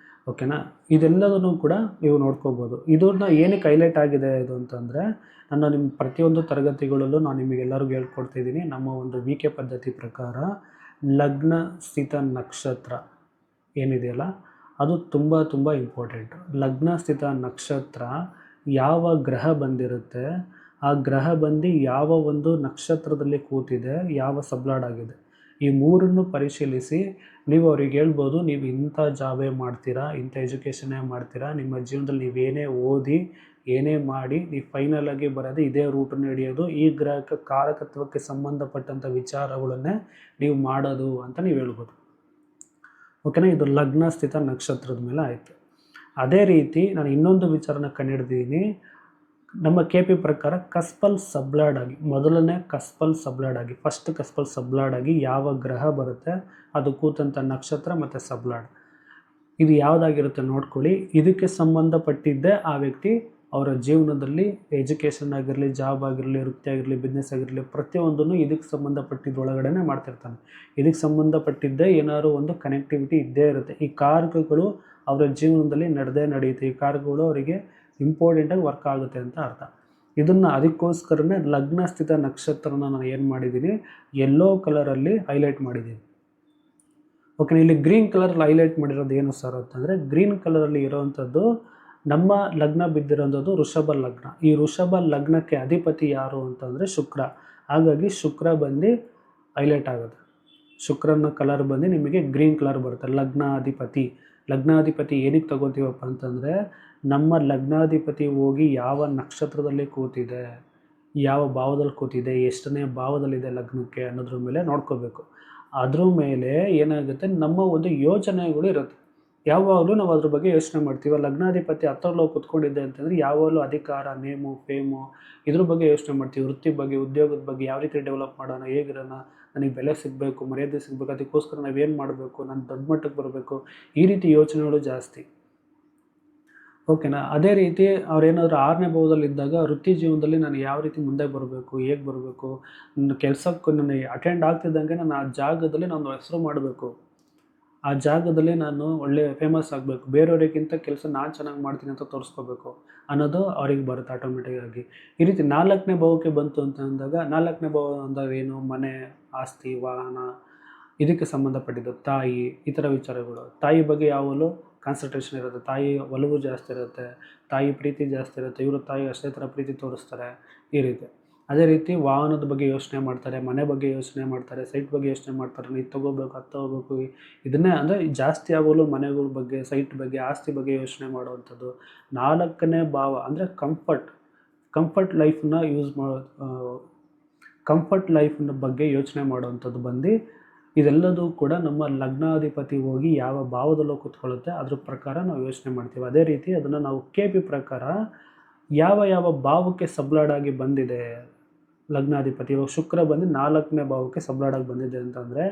ಓಕೆನಾ, ಇದೆಲ್ಲದನ್ನು ಕೂಡ ನೀವು ನೋಡ್ಕೋಬೋದು. ಇದನ್ನ ಏನಕ್ಕೆ ಹೈಲೈಟ್ ಆಗಿದೆ ಇದು ಅಂತಂದರೆ, ನಿಮ್ಮ ಪ್ರತಿಯೊಂದು ತರಗತಿಗಳಲ್ಲೂ ನಾನು ನಿಮಗೆಲ್ಲರಿಗೂ ಹೇಳ್ಕೊಡ್ತಿದ್ದೀನಿ. ನಮ್ಮ ಒಂದು VK ಪದ್ಧತಿ ಪ್ರಕಾರ ಲಗ್ನ ಸ್ಥಿತ ನಕ್ಷತ್ರ ಏನಿದೆಯಲ್ಲ ಅದು ತುಂಬ ಇಂಪಾರ್ಟೆಂಟ್. ಲಗ್ನ ಸ್ಥಿತ ನಕ್ಷತ್ರ ಯಾವ ಗ್ರಹ ಬಂದಿರುತ್ತೆ, ಆ ಗ್ರಹ ಬಂದು ಯಾವ ಒಂದು ನಕ್ಷತ್ರದಲ್ಲಿ ಕೂತಿದೆ, ಯಾವ ಸಬ್ಲಾರ್ಡ್ ಆಗಿದೆ, ಈ ಮೂರನ್ನು ಪರಿಶೀಲಿಸಿ ನೀವು ಅವ್ರಿಗೆ ಹೇಳ್ಬೋದು, ನೀವು ಇಂಥ ಜಾಬೇ ಮಾಡ್ತೀರಾ, ಇಂಥ ಎಜುಕೇಷನ್ನೇ ಮಾಡ್ತೀರಾ, ನಿಮ್ಮ ಜೀವನದಲ್ಲಿ ನೀವೇನೇ ಓದಿ ಏನೇ ಮಾಡಿ ನೀವು ಫೈನಲಾಗಿ ಬರೋದು ಇದೇ ರೂಟನ್ನು ಹಿಡಿಯೋದು, ಈ ಗ್ರಹಕ್ಕೆ ಕಾರಕತ್ವಕ್ಕೆ ಸಂಬಂಧಪಟ್ಟಂಥ ವಿಚಾರಗಳನ್ನೇ ನೀವು ಮಾಡೋದು ಅಂತ ನೀವು ಹೇಳ್ಬೋದು. ಓಕೆನಾ, ಇದು ಲಗ್ನ ಸ್ಥಿತ ನಕ್ಷತ್ರದ ಮೇಲೆ ಆಯಿತು. ಅದೇ ರೀತಿ ನಾನು ಇನ್ನೊಂದು ವಿಚಾರನ ಕಂಡುಹಿಡಿದಿದ್ದೀನಿ. ನಮ್ಮ KP ಪ್ರಕಾರ ಕಸ್ಪಲ್ ಸಬ್ಲಾರ್ಡ್ ಆಗಿ, ಮೊದಲನೇ ಕಸ್ಪಲ್ ಸಬ್ಲಾರ್ಡ್ ಆಗಿ, ಫಸ್ಟ್ ಕಸ್ಪಲ್ ಸಬ್ಲಾರ್ಡ್ ಆಗಿ ಯಾವ ಗ್ರಹ ಬರುತ್ತೆ, ಅದು ಕೂತಂಥ ನಕ್ಷತ್ರ ಮತ್ತು ಸಬ್ಲಾರ್ಡ್ ಇದು ಯಾವುದಾಗಿರುತ್ತೆ ನೋಡ್ಕೊಳ್ಳಿ. ಇದಕ್ಕೆ ಸಂಬಂಧಪಟ್ಟಿದ್ದೇ ಆ ವ್ಯಕ್ತಿ ಅವರ ಜೀವನದಲ್ಲಿ ಎಜುಕೇಷನ್ ಆಗಿರಲಿ, ಜಾಬ್ ಆಗಿರಲಿ, ವೃತ್ತಿ ಆಗಿರಲಿ, ಬಿಸ್ನೆಸ್ ಆಗಿರಲಿ, ಪ್ರತಿಯೊಂದನ್ನು ಇದಕ್ಕೆ ಸಂಬಂಧಪಟ್ಟಿದ್ದ ಒಳಗಡೆ ಮಾಡ್ತಿರ್ತಾನೆ. ಇದಕ್ಕೆ ಸಂಬಂಧಪಟ್ಟಿದ್ದೇ ಏನಾದ್ರು ಒಂದು ಕನೆಕ್ಟಿವಿಟಿ ಇದ್ದೇ ಇರುತ್ತೆ. ಈ ಕಾರಕಗಳು ಅವರ ಜೀವನದಲ್ಲಿ ನಡೆಯುತ್ತೆ. ಈ ಕಾರಕಗಳು ಅವರಿಗೆ ಇಂಪಾರ್ಟೆಂಟಾಗಿ ವರ್ಕ್ ಆಗುತ್ತೆ ಅಂತ ಅರ್ಥ. ಇದನ್ನು ಅದಕ್ಕೋಸ್ಕರನೇ ಲಗ್ನ ಸ್ಥಿತ ನಕ್ಷತ್ರನ ನಾನು ಏನು ಮಾಡಿದ್ದೀನಿ, ಯೆಲ್ಲೋ ಕಲರಲ್ಲಿ ಹೈಲೈಟ್ ಮಾಡಿದ್ದೀನಿ. ಓಕೆ, ಇಲ್ಲಿ ಗ್ರೀನ್ ಕಲರಲ್ಲಿ ಹೈಲೈಟ್ ಮಾಡಿರೋದು ಏನು ಸರ್ ಅಂತಂದರೆ, ಗ್ರೀನ್ ಕಲರಲ್ಲಿ ಇರೋವಂಥದ್ದು ನಮ್ಮ ಲಗ್ನ ಬಿದ್ದಿರೋಂಥದ್ದು ವೃಷಭ ಲಗ್ನ. ಈ ವೃಷಭ ಲಗ್ನಕ್ಕೆ ಅಧಿಪತಿ ಯಾರು ಅಂತಂದರೆ ಶುಕ್ರ. ಹಾಗಾಗಿ ಶುಕ್ರ ಬಂದು ಹೈಲೈಟ್ ಆಗುತ್ತೆ. ಶುಕ್ರನ ಕಲರ್ ಬಂದು ನಿಮಗೆ ಗ್ರೀನ್ ಕಲರ್ ಬರುತ್ತೆ. ಲಗ್ನಾಧಿಪತಿ ಏನಕ್ಕೆ ತಗೋತೀವಪ್ಪ ಅಂತಂದರೆ, ನಮ್ಮ ಲಗ್ನಾಧಿಪತಿ ಹೋಗಿ ಯಾವ ನಕ್ಷತ್ರದಲ್ಲಿ ಕೂತಿದೆ, ಯಾವ ಭಾವದಲ್ಲಿ ಕೂತಿದೆ, ಎಷ್ಟನೇ ಭಾವದಲ್ಲಿದೆ ಲಗ್ನಕ್ಕೆ ಅನ್ನೋದ್ರ ಮೇಲೆ ನೋಡ್ಕೋಬೇಕು. ಅದ್ರ ಮೇಲೆ ಏನಾಗುತ್ತೆ, ನಮ್ಮ ಒಂದು ಯೋಚನೆಗಳು ಇರುತ್ತೆ. ಯಾವಾಗಲೂ ನಾವು ಅದ್ರ ಬಗ್ಗೆ ಯೋಚನೆ ಮಾಡ್ತೀವಿ. ಲಗ್ನಾಧಿಪತಿ ಹತ್ತರಲ್ಲಿ ಕೂತ್ಕೊಂಡಿದ್ದೆ ಅಂತಂದರೆ ಯಾವಾಗಲೂ ಅಧಿಕಾರ, ನೇಮು, ಫೇಮು ಇದ್ರ ಬಗ್ಗೆ ಯೋಚನೆ ಮಾಡ್ತೀವಿ. ವೃತ್ತಿ ಬಗ್ಗೆ, ಉದ್ಯೋಗದ ಬಗ್ಗೆ, ಯಾವ ರೀತಿ ಡೆವಲಪ್ ಮಾಡೋಣ, ಹೇಗಿರೋಣ, ನನಗೆ ಬೆಲೆ ಸಿಗಬೇಕು, ಮರ್ಯಾದೆ ಸಿಗಬೇಕು, ಅದಕ್ಕೋಸ್ಕರ ನಾವೇನು ಮಾಡಬೇಕು, ನಾನು ದೊಡ್ಡ ಮಟ್ಟಕ್ಕೆ ಬರಬೇಕು, ಈ ರೀತಿ ಯೋಚನೆಗಳು ಜಾಸ್ತಿ. ಓಕೆನಾ, ಅದೇ ರೀತಿ ಅವ್ರೇನಾದರೂ 6ನೇ ಭಾವದಲ್ಲಿದ್ದಾಗ ವೃತ್ತಿ ಜೀವನದಲ್ಲಿ ನಾನು ಯಾವ ರೀತಿ ಮುಂದೆ ಬರಬೇಕು, ಹೇಗೆ ಬರಬೇಕು, ನನ್ನ ಕೆಲಸಕ್ಕೆ ನಾನು ಅಟೆಂಡ್ ಆಗ್ತಿದ್ದಂಗೆ ನಾನು ಆ ಜಾಗದಲ್ಲಿ ನಾನು ಹೆಸರು ಮಾಡಬೇಕು, ಆ ಜಾಗದಲ್ಲಿ ನಾನು ಒಳ್ಳೆ ಫೇಮಸ್ ಆಗಬೇಕು, ಬೇರೆಯವರಿಗಿಂತ ಕೆಲಸ ನಾನು ಚೆನ್ನಾಗಿ ಮಾಡ್ತೀನಿ ಅಂತ ತೋರಿಸ್ಕೋಬೇಕು ಅನ್ನೋದು ಅವ್ರಿಗೆ ಬರುತ್ತೆ ಆಟೋಮೆಟಿಕ್ಕಾಗಿ. ಈ ರೀತಿ 4ನೇ ಭಾವಕ್ಕೆ ಬಂತು ಅಂತ ಅಂದಾಗ, 4ನೇ ಭಾವ ಅಂದಾಗ ಏನು, ಮನೆ, ಆಸ್ತಿ, ವಾಹನ, ಇದಕ್ಕೆ ಸಂಬಂಧಪಟ್ಟಿದ್ದು ತಾಯಿ, ಈ ಥರ ವಿಚಾರಗಳು. ತಾಯಿ ಬಗ್ಗೆ ಯಾವಾಗಲೂ ಕಾನ್ಸಂಟ್ರೇಷನ್ ಇರುತ್ತೆ, ತಾಯಿ ಒಲವು ಜಾಸ್ತಿ ಇರುತ್ತೆ, ತಾಯಿ ಪ್ರೀತಿ ಜಾಸ್ತಿ ಇರುತ್ತೆ, ಇವರು ತಾಯಿ ಅಷ್ಟೇ ಥರ ಪ್ರೀತಿ ತೋರಿಸ್ತಾರೆ, ಈ ರೀತಿ. ಅದೇ ರೀತಿ ವಾಹನದ ಬಗ್ಗೆ ಯೋಚನೆ ಮಾಡ್ತಾರೆ, ಮನೆ ಬಗ್ಗೆ ಯೋಚನೆ ಮಾಡ್ತಾರೆ, ಸೈಟ್ ಬಗ್ಗೆ ಯೋಚನೆ ಮಾಡ್ತಾರೆ, ಇದು ತೊಗೋಬೇಕು, ಅದು ತೊಗೋಬೇಕು. ಇದನ್ನೇ ಅಂದರೆ ಜಾಸ್ತಿ ಆಗೋಲು ಮನೆಗಳ ಬಗ್ಗೆ, ಸೈಟ್ ಬಗ್ಗೆ, ಆಸ್ತಿ ಬಗ್ಗೆ ಯೋಚನೆ ಮಾಡುವಂಥದ್ದು. 4ನೇ ಭಾವ ಅಂದರೆ ಕಂಫರ್ಟ್ ಲೈಫನ್ನ ಕಂಫರ್ಟ್ ಲೈಫ್ನ ಬಗ್ಗೆ ಯೋಚನೆ ಮಾಡುವಂಥದ್ದು ಬಂದು, ಇದೆಲ್ಲದೂ ಕೂಡ ನಮ್ಮ ಲಗ್ನಾಧಿಪತಿ ಹೋಗಿ ಯಾವ ಭಾವದಲ್ಲೂ ಕೂತ್ಕೊಳ್ಳುತ್ತೆ, ಅದ್ರ ಪ್ರಕಾರ ನಾವು ಯೋಚನೆ ಮಾಡ್ತೀವಿ. ಅದೇ ರೀತಿ ಅದನ್ನು ನಾವು KP ಪ್ರಕಾರ ಯಾವ ಭಾವಕ್ಕೆ ಸಬ್ಲಾರ್ಡ್ ಆಗಿ ಬಂದಿದೆ ಲಗ್ನಾಧಿಪತಿ. ಇವಾಗ ಶುಕ್ರ ಬಂದು 4ನೇ ಭಾವಕ್ಕೆ ಸಬ್ಲಾರ್ಡ್ ಆಗಿ ಬಂದಿದೆ ಅಂತಂದರೆ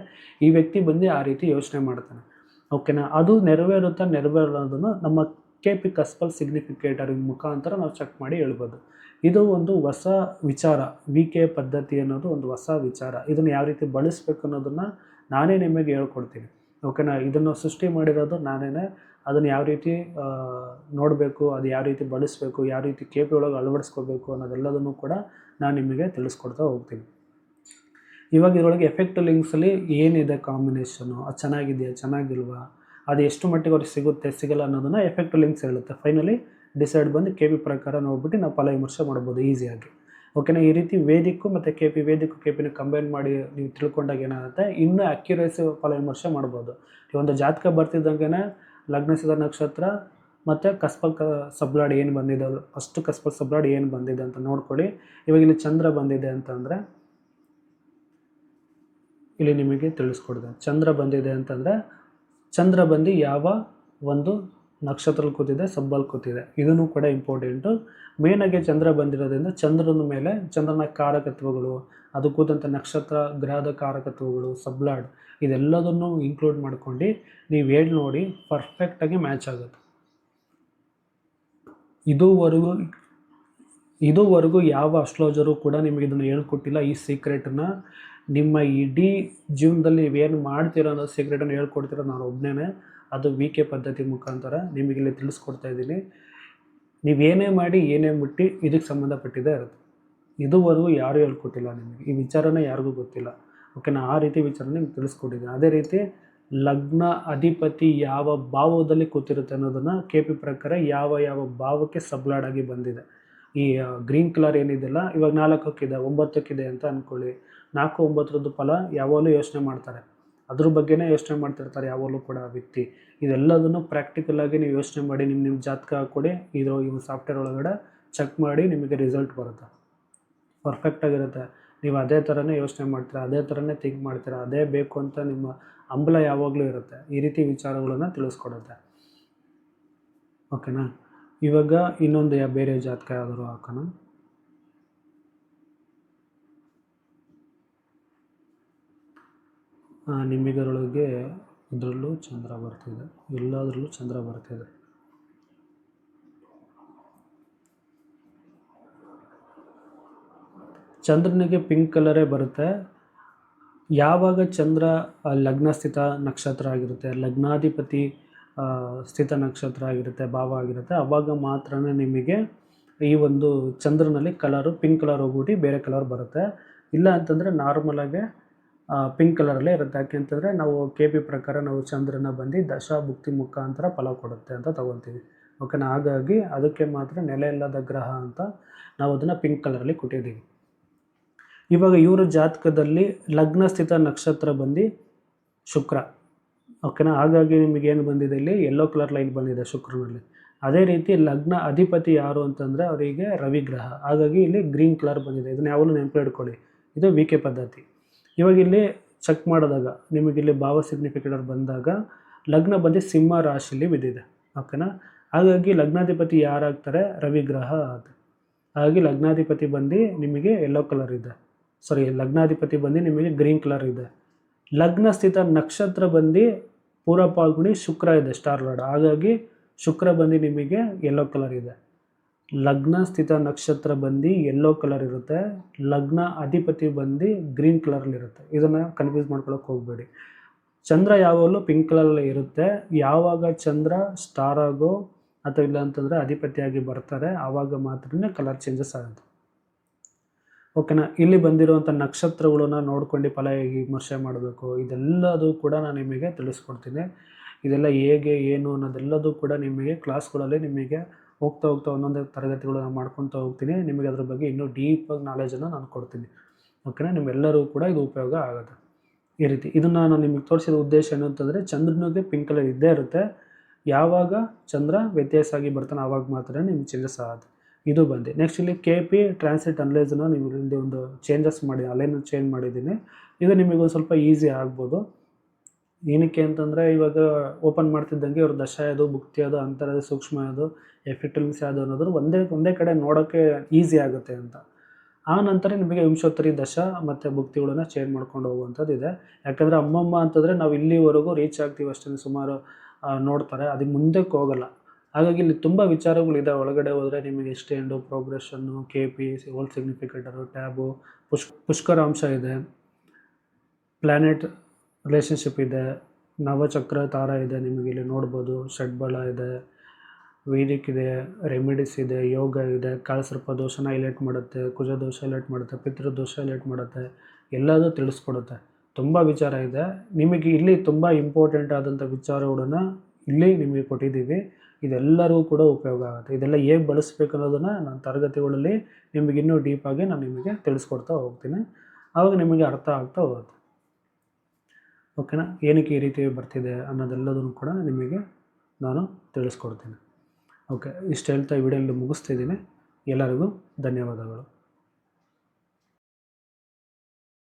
ಈ ವ್ಯಕ್ತಿ ಬಂದು ಆ ರೀತಿ ಯೋಚನೆ ಮಾಡ್ತಾನೆ. ಓಕೆನಾ, ಅದು ನೆರವೇರೋದನ್ನು ನಮ್ಮ KP ಕಸ್ಪಲ್ ಸಿಗ್ನಿಫಿಕೇಟರ್ ಮುಖಾಂತರ ನಾವು ಚೆಕ್ ಮಾಡಿ ಹೇಳ್ಬೋದು. ಇದು ಒಂದು ಹೊಸ ವಿಚಾರ. VK ಪದ್ಧತಿ ಅನ್ನೋದು ಒಂದು ಹೊಸ ವಿಚಾರ. ಇದನ್ನು ಯಾವ ರೀತಿ ಬಳಸಬೇಕು ಅನ್ನೋದನ್ನು ನಾನೇ ನಿಮಗೆ ಹೇಳ್ಕೊಡ್ತೀನಿ. ಓಕೆನಾ, ಇದನ್ನು ಸೃಷ್ಟಿ ಮಾಡಿರೋದು ನಾನೇ. ಅದನ್ನು ಯಾವ ರೀತಿ ನೋಡಬೇಕು, ಅದು ಯಾವ ರೀತಿ ಬಳಸಬೇಕು, ಯಾವ ರೀತಿ KP ಒಳಗೆ ಅಳವಡಿಸ್ಕೋಬೇಕು ಅನ್ನೋದೆಲ್ಲದನ್ನು ಕೂಡ ನಾನು ನಿಮಗೆ ತಿಳಿಸ್ಕೊಡ್ತಾ ಹೋಗ್ತೀನಿ. ಇವಾಗ ಇದರೊಳಗೆ ಎಫೆಕ್ಟ್ ಲಿಂಕ್ಸಲ್ಲಿ ಏನಿದೆ ಕಾಂಬಿನೇಷನು, ಅದು ಚೆನ್ನಾಗಿದೆಯಾ, ಚೆನ್ನಾಗಿಲ್ವಾ, ಅದು ಎಷ್ಟು ಮಟ್ಟಿಗೆ ಅವ್ರಿಗೆ ಸಿಗುತ್ತೆ, ಸಿಗಲ್ಲ ಅನ್ನೋದನ್ನು ಎಫೆಕ್ಟ್ ಲಿಂಕ್ಸ್ ಹೇಳುತ್ತೆ. ಫೈನಲಿ ಡಿಸೈಡ್ ಬಂದು KP ಪ್ರಕಾರ ನೋಡ್ಬಿಟ್ಟು ನಾವು ಫಲ ವಿಮರ್ಶೆ ಮಾಡ್ಬೋದು ಈಸಿಯಾಗಿ. ಓಕೆನಾ, ಈ ರೀತಿ ವೇದಿಕ್ಕು ಮತ್ತು KPನ ಕಂಬೈನ್ ಮಾಡಿ ನೀವು ತಿಳ್ಕೊಂಡಾಗ ಏನಾಗುತ್ತೆ, ಇನ್ನೂ ಅಕ್ಯುರೇಸಿ ಫಲ ವಿಮರ್ಶೆ ಮಾಡ್ಬೋದು. ಈ ಒಂದು ಜಾತಕ ಬರ್ತಿದ್ದಂಗೆ ಲಗ್ನಸಿದ ನಕ್ಷತ್ರ ಮತ್ತು ಕಸ್ಪಲ್ ಸಬ್ಲಾರ್ಡ್ ಏನು ಬಂದಿದೆ, ಫಸ್ಟ್ ಕಸ್ಪಲ್ ಸಬ್ಲಾರ್ಡ್ ಏನು ಬಂದಿದೆ ಅಂತ ನೋಡ್ಕೊಳ್ಳಿ. ಇವಾಗ ಇಲ್ಲಿ ಚಂದ್ರ ಬಂದಿದೆ ಅಂತಂದರೆ ಇಲ್ಲಿ ನಿಮಗೆ ತಿಳಿಸ್ಕೊಡ್ದೆ. ಚಂದ್ರ ಬಂದಿದೆ ಅಂತಂದರೆ ಚಂದ್ರ ಬಂದು ಯಾವ ಒಂದು ನಕ್ಷತ್ರದಲ್ಲಿ ಕೂತಿದೆ, ಸಬ್ಬಲ್ಲಿ ಕೂತಿದೆ. ಇದನ್ನು ಕೂಡ ಇಂಪಾರ್ಟೆಂಟು. ಮೇನಾಗಿ ಚಂದ್ರ ಬಂದಿರೋದ್ರಿಂದ ಚಂದ್ರನ ಮೇಲೆ ಚಂದ್ರನ ಕಾರಕತ್ವಗಳು, ಅದು ಕೂತಂಥ ನಕ್ಷತ್ರ ಗ್ರಹದ ಕಾರಕತ್ವಗಳು, ಸಬ್ಲಾಡ್ ಇದೆಲ್ಲದನ್ನು ಇನ್ಕ್ಲೂಡ್ ಮಾಡ್ಕೊಂಡು ನೀವು ಹೇಳಿ ನೋಡಿ ಪರ್ಫೆಕ್ಟಾಗಿ ಮ್ಯಾಚ್ ಆಗುತ್ತೆ. ಇದುವರೆಗೂ ಯಾವ ಅಸ್ಟ್ರಾಲಜರು ಕೂಡ ನಿಮಗೆ ಇದನ್ನು ಹೇಳ್ಕೊಟ್ಟಿಲ್ಲ. ಈ ಸೀಕ್ರೆಟನ್ನ ನಿಮ್ಮ ಇಡೀ ಜೀವನದಲ್ಲಿ ನೀವೇನು ಮಾಡ್ತೀರೋ ಅನ್ನೋ ಸೀಕ್ರೆಟನ್ನು ಹೇಳ್ಕೊಡ್ತೀರೋ ನಾನು ಒಬ್ಬನೇ. ಅದು VK ಪದ್ಧತಿ ಮುಖಾಂತರ ನಿಮಗಿಲ್ಲಿ ತಿಳಿಸ್ಕೊಡ್ತಾ ಇದ್ದೀನಿ. ನೀವೇನೇ ಮಾಡಿ ಏನೇ ಮುಟ್ಟಿ ಇದಕ್ಕೆ ಸಂಬಂಧಪಟ್ಟಿದ್ದೇ ಇರುತ್ತೆ. ಇದುವರೆಗೂ ಯಾರೂ ಹೇಳ್ಕೊಟ್ಟಿಲ್ಲ ನಿಮಗೆ, ಈ ವಿಚಾರನೇ ಯಾರಿಗೂ ಗೊತ್ತಿಲ್ಲ. ಓಕೆನಾ, ಆ ರೀತಿ ವಿಚಾರ ನಿಮ್ಗೆ ತಿಳಿಸ್ಕೊಟ್ಟಿದ್ದೀನಿ. ಅದೇ ರೀತಿ ಲಗ್ನ ಅಧಿಪತಿ ಯಾವ ಭಾವದಲ್ಲಿ ಕೂತಿರುತ್ತೆ ಅನ್ನೋದನ್ನು KP ಪ್ರಕಾರ ಯಾವ ಭಾವಕ್ಕೆ ಸಬ್ಲಾಡಾಗಿ ಬಂದಿದೆ. ಈ ಗ್ರೀನ್ ಕಲರ್ ಏನಿದೆಯಲ್ಲ, ಇವಾಗ 4ಕ್ಕಿದೆ 9ಕ್ಕಿದೆ ಅಂತ ಅಂದ್ಕೊಳ್ಳಿ. 4, 9ರದ್ದು ಫಲ ಯಾವಾಗಲೂ ಯೋಚನೆ ಮಾಡ್ತಾರೆ, ಅದ್ರ ಬಗ್ಗೆನೇ ಯೋಚನೆ ಮಾಡ್ತಿರ್ತಾರೆ ಯಾವಾಗಲೂ ಕೂಡ ಆ ವ್ಯಕ್ತಿ. ಇದೆಲ್ಲದನ್ನು ಪ್ರಾಕ್ಟಿಕಲಾಗಿ ನೀವು ಯೋಚನೆ ಮಾಡಿ ನಿಮ್ಮ ಜಾತಕ ಹಾಕ್ಕೊಡಿ. ಈ ಸಾಫ್ಟ್ವೇರ್ ಒಳಗಡೆ ಚೆಕ್ ಮಾಡಿ ನಿಮಗೆ ರಿಸಲ್ಟ್ ಬರುತ್ತೆ, ಪರ್ಫೆಕ್ಟಾಗಿರುತ್ತೆ. ನೀವು ಅದೇ ಥರನೇ ಯೋಚನೆ ಮಾಡ್ತೀರಾ, ಅದೇ ಥರನೇ ಥಿಂಕ್ ಮಾಡ್ತೀರಾ, ಅದೇ ಬೇಕು ಅಂತ ನಿಮ್ಮ ಹಂಬಲ ಯಾವಾಗಲೂ ಇರುತ್ತೆ. ಈ ರೀತಿ ವಿಚಾರಗಳನ್ನು ತಿಳಿಸ್ಕೊಡುತ್ತೆ. ಓಕೆನಾ, ಇವಾಗ ಇನ್ನೊಂದು ಬೇರೆ ಜಾತಕ ಯಾವ್ದಾದ್ರು ಹಾಕೋಣ. ನಿಮಗರೊಳಗೆ ಇದರಲ್ಲೂ ಚಂದ್ರ ಬರ್ತಿದೆ, ಎಲ್ಲದರಲ್ಲೂ ಚಂದ್ರ ಬರ್ತಿದೆ. ಚಂದ್ರನಿಗೆ ಪಿಂಕ್ ಕಲರೇ ಬರುತ್ತೆ. ಯಾವಾಗ ಚಂದ್ರ ಲಗ್ನ ಸ್ಥಿತ ನಕ್ಷತ್ರ ಆಗಿರುತ್ತೆ, ಲಗ್ನಾಧಿಪತಿ ಸ್ಥಿತ ನಕ್ಷತ್ರ ಆಗಿರುತ್ತೆ, ಭಾವ ಆಗಿರುತ್ತೆ, ಆವಾಗ ಮಾತ್ರ ನಿಮಗೆ ಈ ಒಂದು ಚಂದ್ರನಲ್ಲಿ ಕಲರು ಪಿಂಕ್ ಕಲರ್ ಹೋಗ್ಬಿಟ್ಟು ಬೇರೆ ಕಲರ್ ಬರುತ್ತೆ. ಇಲ್ಲ ಅಂತಂದರೆ ನಾರ್ಮಲಾಗೆ ಪಿಂಕ್ ಕಲರಲ್ಲೇ ಇರುತ್ತೆ. ಯಾಕೆಂತಂದರೆ ನಾವು KP ಪ್ರಕಾರ ನಾವು ಚಂದ್ರನ ಬಂದು ದಶಾ ಭುಕ್ತಿ ಮುಖಾಂತರ ಫಲ ಕೊಡುತ್ತೆ ಅಂತ ತೊಗೊತೀವಿ. ಓಕೆನಾ, ಹಾಗಾಗಿ ಅದಕ್ಕೆ ಮಾತ್ರ ನೆಲೆ ಇಲ್ಲದ ಗ್ರಹ ಅಂತ ನಾವು ಅದನ್ನು ಪಿಂಕ್ ಕಲರಲ್ಲಿ ಕೊಟ್ಟಿದ್ದೀವಿ. ಇವಾಗ ಇವರ ಜಾತಕದಲ್ಲಿ ಲಗ್ನ ಸ್ಥಿತ ನಕ್ಷತ್ರ ಬಂದು ಶುಕ್ರ. ಓಕೆನಾ, ಹಾಗಾಗಿ ನಿಮಗೇನು ಬಂದಿದೆ, ಇಲ್ಲಿ ಯೆಲ್ಲೋ ಕಲರ್ ಲೈನ್ ಬಂದಿದೆ ಶುಕ್ರನಲ್ಲಿ. ಅದೇ ರೀತಿ ಲಗ್ನ ಅಧಿಪತಿ ಯಾರು ಅಂತಂದರೆ ಅವರಿಗೆ ರವಿಗ್ರಹ, ಹಾಗಾಗಿ ಇಲ್ಲಿ ಗ್ರೀನ್ ಕಲರ್ ಬಂದಿದೆ. ಇದನ್ನು ಯಾವಾಗಲೂ ನೆನಪಿಟ್ಕೊಳ್ಳಿ, ಇದು VK ಪದ್ಧತಿ. ಇವಾಗ ಇಲ್ಲಿ ಚೆಕ್ ಮಾಡಿದಾಗ ನಿಮಗಿಲ್ಲಿ ಭಾವ ಸಿಗ್ನಿಫಿಕೇಟರ್ ಬಂದಾಗ ಲಗ್ನ ಬಂದು ಸಿಂಹ ರಾಶಿಯಲ್ಲಿ ಬಿದ್ದಿದೆ. ಓಕೆನಾ, ಹಾಗಾಗಿ ಲಗ್ನಾಧಿಪತಿ ಯಾರಾಗ್ತಾರೆ, ರವಿಗ್ರಹ ಅದು. ಹಾಗಾಗಿ ಲಗ್ನಾಧಿಪತಿ ಬಂದು ನಿಮಗೆ ಯೆಲ್ಲೋ ಕಲರ್ ಇದೆ, ಲಗ್ನಾಧಿಪತಿ ಬಂದು ನಿಮಗೆ ಗ್ರೀನ್ ಕಲರ್ ಇದೆ. ಲಗ್ನ ಸ್ಥಿತ ನಕ್ಷತ್ರ ಬಂದು ಪೂರ್ವ ಫಾಲ್ಗುಣಿ ಶುಕ್ರ ಇದೆ, ಸ್ಟಾರ್ ಲಾರ್ಡ್, ಹಾಗಾಗಿ ಶುಕ್ರ ಬಂದು ನಿಮಗೆ ಯೆಲ್ಲೋ ಕಲರ್ ಇದೆ. ಲಗ್ನ ಸ್ಥಿತ ನಕ್ಷತ್ರ ಬಂದು ಯೆಲ್ಲೋ ಕಲರ್ ಇರುತ್ತೆ, ಲಗ್ನ ಅಧಿಪತಿ ಬಂದು ಗ್ರೀನ್ ಕಲರಲ್ಲಿರುತ್ತೆ. ಇದನ್ನು ಕನ್ಫ್ಯೂಸ್ ಮಾಡ್ಕೊಳ್ಳೋಕೆ ಹೋಗಬೇಡಿ. ಚಂದ್ರ ಯಾವಾಗಲೂ ಪಿಂಕ್ ಕಲರಲ್ಲಿ ಇರುತ್ತೆ. ಯಾವಾಗ ಚಂದ್ರ ಸ್ಟಾರ್ ಆಗೋ ಅಥವಾ ಇಲ್ಲ ಅಂತಂದರೆ ಅಧಿಪತಿಯಾಗಿ ಬರ್ತಾರೆ ಆವಾಗ ಮಾತ್ರ ಕಲರ್ ಚೇಂಜಸ್ ಆಗುತ್ತೆ. ಓಕೆನಾ, ಇಲ್ಲಿ ಬಂದಿರುವಂಥ ನಕ್ಷತ್ರಗಳನ್ನ ನೋಡ್ಕೊಂಡು ಫಲ ಹೇಗೆ ವಿಮರ್ಶೆ ಮಾಡಬೇಕು ಇದೆಲ್ಲದೂ ಕೂಡ ನಾನು ನಿಮಗೆ ತಿಳಿಸ್ಕೊಡ್ತೀನಿ. ಇದೆಲ್ಲ ಹೇಗೆ ಏನು ಅನ್ನೋದೆಲ್ಲದೂ ಕೂಡ ನಿಮಗೆ ಕ್ಲಾಸ್ಗಳಲ್ಲಿ ನಿಮಗೆ ಹೋಗ್ತಾ ಒಂದೊಂದೇ ತರಗತಿಗಳನ್ನ ಮಾಡ್ಕೊತಾ ಹೋಗ್ತೀನಿ. ನಿಮಗೆ ಅದ್ರ ಬಗ್ಗೆ ಇನ್ನೂ ಡೀಪಾಗಿ ನಾಲೆಜನ್ನು ನಾನು ಕೊಡ್ತೀನಿ. ಓಕೆನಾ, ನಿಮ್ಮೆಲ್ಲರೂ ಕೂಡ ಇದು ಉಪಯೋಗ ಆಗುತ್ತೆ. ಈ ರೀತಿ ಇದನ್ನು ನಾನು ನಿಮಗೆ ತೋರಿಸಿದ ಉದ್ದೇಶ ಏನು ಅಂತಂದರೆ, ಚಂದ್ರನಿಗೆ ಪಿಂಕ್ ಕಲರ್ ಇದ್ದೇ ಇರುತ್ತೆ. ಯಾವಾಗ ಚಂದ್ರ ವ್ಯತ್ಯಾಸ ಆಗಿ ಬರ್ತಾನೆ ಆವಾಗ ಮಾತ್ರ ನಿಮ್ಗೆ ಚೇಂಜಸ್ ಆಗುತ್ತೆ. ಇದು ಬಂದು ನೆಕ್ಸ್ಟ್ ಇಲ್ಲಿ KP ಟ್ರಾನ್ಸಿಟ್ ಅನಲೈಸನ್ನು ನೀವು ಇಲ್ಲಿ ಒಂದು ಚೇಂಜಸ್ ಮಾಡಿ ಅಲೈನ್ ಚೇಂಜ್ ಮಾಡಿದ್ದೀನಿ. ಇದು ನಿಮಗೊಂದು ಸ್ವಲ್ಪ ಈಸಿ ಆಗ್ಬೋದು. ಏನಕ್ಕೆ ಅಂತಂದರೆ ಇವಾಗ ಓಪನ್ ಮಾಡ್ತಿದ್ದಂಗೆ ಇವ್ರ ದಶ ಯಾವುದು, ಭುಕ್ತಿ ಯಾವುದು, ಅಂತರದ ಸೂಕ್ಷ್ಮ ಯಾವುದು, ಎಫೆಕ್ಟಿವ್ನೆಸ್ ಯಾವುದು ಅನ್ನೋದ್ರ ಒಂದೇ ಕಡೆ ನೋಡೋಕ್ಕೆ ಈಸಿ ಆಗುತ್ತೆ ಅಂತ. ಆ ನಂತರ ನಿಮಗೆ ವಿಂಶೋತ್ತರಿ ದಶ ಮತ್ತು ಭುಕ್ತಿಗಳನ್ನ ಚೇಂಜ್ ಮಾಡ್ಕೊಂಡು ಹೋಗುವಂಥದ್ದು ಇದೆ. ಯಾಕಂದರೆ ಅಮ್ಮಮ್ಮ ಅಂತಂದರೆ ನಾವು ಇಲ್ಲಿವರೆಗೂ ರೀಚ್ ಆಗ್ತೀವಿ ಅಷ್ಟೇ, ಸುಮಾರು ನೋಡ್ತಾರೆ, ಅದಕ್ಕೆ ಮುಂದಕ್ಕೆ ಹೋಗಲ್ಲ. ಹಾಗಾಗಿ ಇಲ್ಲಿ ತುಂಬ ವಿಚಾರಗಳಿದೆ. ಒಳಗಡೆ ಹೋದರೆ ನಿಮಗೆ ಎಕ್ಸ್ಟೆಂಡು, ಪ್ರೋಗ್ರೆಷನ್ನು, KP, ಹೋಲ್ ಸಿಗ್ನಿಫಿಕೇಟರು, ಟ್ಯಾಬು, ಪುಷ್ಕರಾಂಶ ಇದೆ, ಪ್ಲ್ಯಾನೆಟ್ ರಿಲೇಷನ್ಶಿಪ್ ಇದೆ, ನವಚಕ್ರ ತಾರ ಇದೆ, ನಿಮಗೆ ಇಲ್ಲಿ ನೋಡ್ಬೋದು, ಷಡ್ಬಳ ಇದೆ, ವೈದಿಕ್ ಇದೆ, ರೆಮಿಡೀಸ್ ಇದೆ, ಯೋಗ ಇದೆ, ಕಾಳಸರ್ಪ ದೋಷನ ಹೈಲೈಟ್ ಮಾಡುತ್ತೆ, ಕುಜ ದೋಷ ಹೈಲೈಟ್ ಮಾಡುತ್ತೆ, ಪಿತೃದೋಷ ಹೈಲೈಟ್ ಮಾಡುತ್ತೆ, ಎಲ್ಲದೂ ತಿಳಿಸ್ಕೊಡುತ್ತೆ. ತುಂಬ ವಿಚಾರ ಇದೆ. ನಿಮಗೆ ಇಲ್ಲಿ ತುಂಬ ಇಂಪಾರ್ಟೆಂಟ್ ಆದಂಥ ವಿಚಾರಗಳನ್ನ ಇಲ್ಲಿ ನಿಮಗೆ ಕೊಟ್ಟಿದ್ದೀವಿ. ಇದೆಲ್ಲರಿಗೂ ಕೂಡ ಉಪಯೋಗ ಆಗುತ್ತೆ. ಇದೆಲ್ಲ ಹೇಗೆ ಬಳಸಬೇಕು ಅನ್ನೋದನ್ನು ನಾನು ತರಗತಿಗಳಲ್ಲಿ ನಿಮಗೆ ಇನ್ನೂ ಡೀಪಾಗಿ ನಾನು ನಿಮಗೆ ತಿಳಿಸ್ಕೊಡ್ತಾ ಹೋಗ್ತೀನಿ. ಆವಾಗ ನಿಮಗೆ ಅರ್ಥ ಆಗ್ತಾ ಹೋಗುತ್ತೆ. ಓಕೆನಾ, ಏನಕ್ಕೆ ಈ ರೀತಿ ಬರ್ತಿದೆ ಅನ್ನೋದೆಲ್ಲದನ್ನು ಕೂಡ ನಿಮಗೆ ನಾನು ತಿಳಿಸ್ಕೊಡ್ತೀನಿ. ಓಕೆ, ಇಷ್ಟು ಹೇಳ್ತಾ ಈ ವಿಡಿಯೋಲ್ಲಿ ಮುಗಿಸ್ತಿದ್ದೀನಿ. ಎಲ್ಲರಿಗೂ ಧನ್ಯವಾದಗಳು.